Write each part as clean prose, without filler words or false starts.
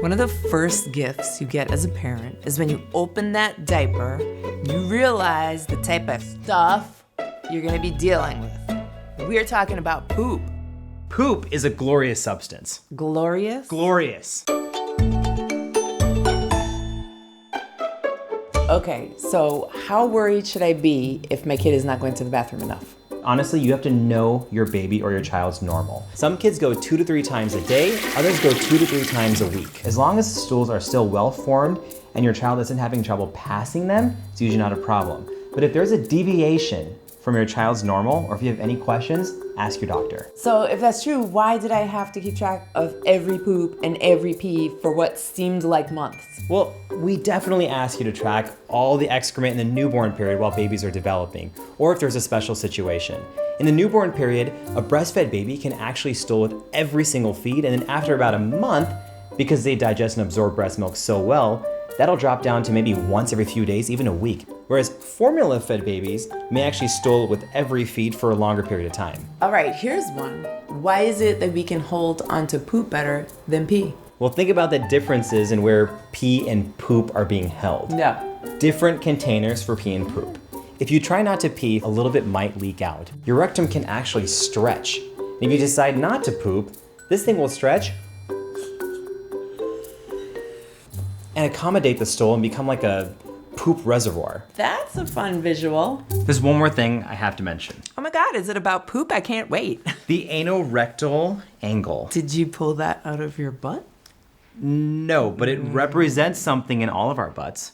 One of the first gifts you get as a parent is when you open that diaper, you realize the type of stuff you're gonna be dealing with. We're talking about poop. Poop is a glorious substance. Glorious? Glorious. Okay, so how worried should I be if my kid is not going to the bathroom enough? Honestly, you have to know your baby or your child's normal. Some kids go 2 to 3 times a day, others go 2 to 3 times a week. As long as the stools are still well formed and your child isn't having trouble passing them, it's usually not a problem. But if there's a deviation from your child's normal, or if you have any questions, ask your doctor. So if that's true, why did I have to keep track of every poop and every pee for what seemed like months? Well, we definitely ask you to track all the excrement in the newborn period while babies are developing, or if there's a special situation. In the newborn period, a breastfed baby can actually stool with every single feed, and then after about a month, because they digest and absorb breast milk so well, that'll drop down to maybe once every few days, even a week. Whereas formula-fed babies may actually stool with every feed for a longer period of time. All right, here's one. Why is it that we can hold onto poop better than pee? Well, think about the differences in where pee and poop are being held. Yeah. Different containers for pee and poop. If you try not to pee, a little bit might leak out. Your rectum can actually stretch. And if you decide not to poop, this thing will stretch and accommodate the stool and become like a poop reservoir. That's a fun visual. There's one more thing I have to mention. Oh my God, is it about poop? I can't wait. The anorectal angle. Did you pull that out of your butt? No, but it represents something in all of our butts.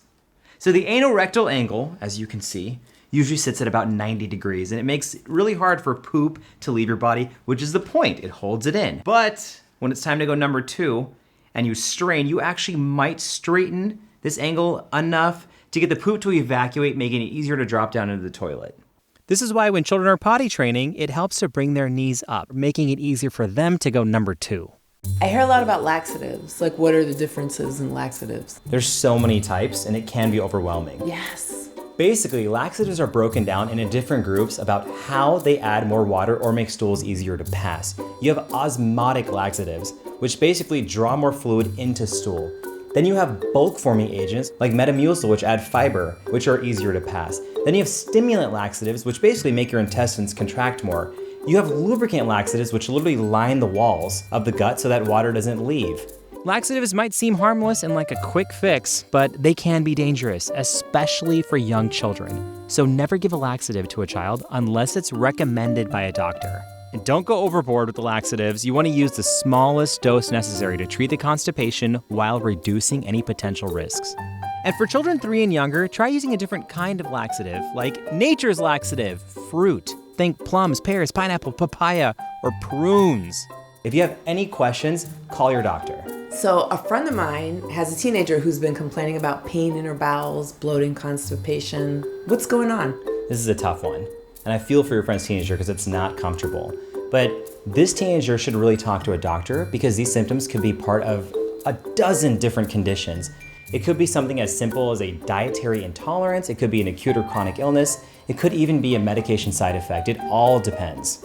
So the anorectal angle, as you can see, usually sits at about 90 degrees, and it makes it really hard for poop to leave your body, which is the point. It holds it in. But when it's time to go number 2, and you strain, you actually might straighten this angle enough to get the poop to evacuate, making it easier to drop down into the toilet. This is why when children are potty training, it helps to bring their knees up, making it easier for them to go number 2. I hear a lot about laxatives. Like, what are the differences in laxatives? There's so many types, and it can be overwhelming. Yes. Basically, laxatives are broken down into different groups about how they add more water or make stools easier to pass. You have osmotic laxatives, which basically draw more fluid into stool. Then you have bulk-forming agents like Metamucil, which add fiber, which are easier to pass. Then you have stimulant laxatives, which basically make your intestines contract more. You have lubricant laxatives, which literally line the walls of the gut so that water doesn't leave. Laxatives might seem harmless and like a quick fix, but they can be dangerous, especially for young children. So never give a laxative to a child unless it's recommended by a doctor. And don't go overboard with the laxatives. You want to use the smallest dose necessary to treat the constipation while reducing any potential risks. And for children 3 and younger, try using a different kind of laxative, like nature's laxative, fruit. Think plums, pears, pineapple, papaya, or prunes. If you have any questions, call your doctor. So a friend of mine has a teenager who's been complaining about pain in her bowels, bloating, constipation. What's going on? This is a tough one. And I feel for your friend's teenager because it's not comfortable. But this teenager should really talk to a doctor because these symptoms could be part of a dozen different conditions. It could be something as simple as a dietary intolerance. It could be an acute or chronic illness. It could even be a medication side effect. It all depends.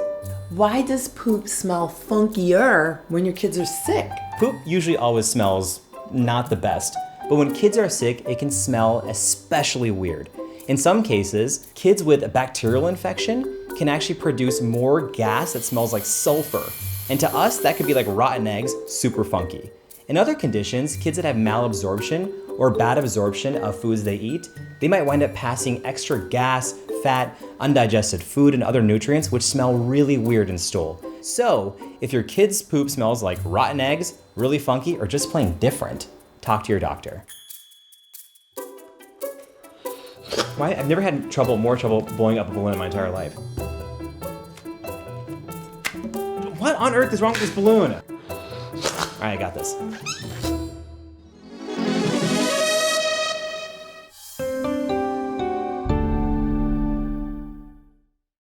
Why does poop smell funkier when your kids are sick? Poop usually always smells not the best, but when kids are sick, it can smell especially weird. In some cases, kids with a bacterial infection can actually produce more gas that smells like sulfur. And to us, that could be like rotten eggs, super funky. In other conditions, kids that have malabsorption or bad absorption of foods they eat, they might wind up passing extra gas, fat, undigested food, and other nutrients which smell really weird in stool. So, if your kid's poop smells like rotten eggs, really funky, or just plain different, talk to your doctor. Why? I've never had more trouble blowing up a balloon in my entire life. What on earth is wrong with this balloon? All right, I got this.